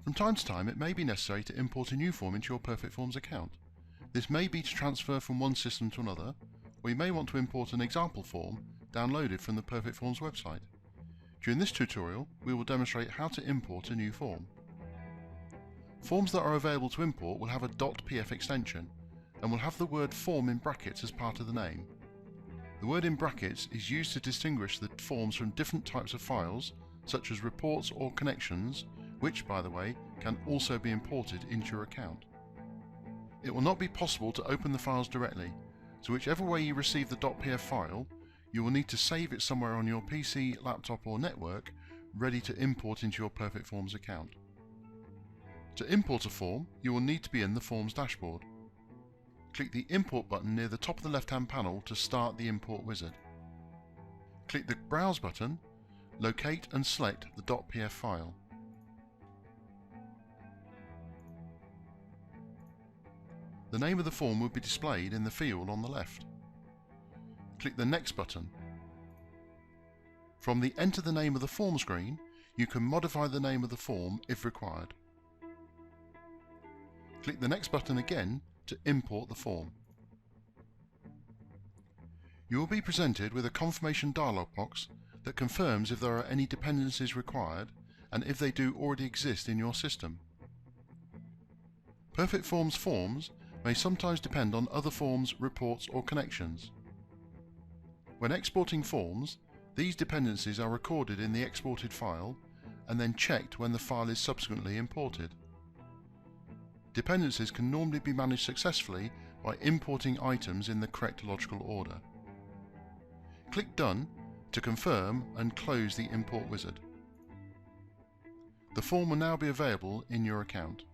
From time to time, it may be necessary to import a new form into your PerfectForms account. This may be to transfer from one system to another, or you may want to import an example form downloaded from the PerfectForms website. During this tutorial, we will demonstrate how to import a new form. Forms that are available to import will have a .pf extension and will have the word form in brackets as part of the name. The word in brackets is used to distinguish the forms from different types of files, such as reports or connections, which, by the way, can also be imported into your account. It will not be possible to open the files directly, so whichever way you receive the .pf file, you will need to save it somewhere on your PC, laptop or network, ready to import into your PerfectForms account. To import a form, you will need to be in the Forms dashboard. Click the Import button near the top of the left-hand panel to start the import wizard. Click the Browse button, locate and select the .pf file. The name of the form will be displayed in the field on the left. Click the Next button. From the Enter the Name of the Form screen, you can modify the name of the form if required. Click the Next button again to import the form. You will be presented with a confirmation dialog box that confirms if there are any dependencies required and if they do already exist in your system. PerfectForms forms may sometimes depend on other forms, reports or connections. When exporting forms, these dependencies are recorded in the exported file and then checked when the file is subsequently imported. Dependencies can normally be managed successfully by importing items in the correct logical order. Click Done to confirm and close the import wizard. The form will now be available in your account.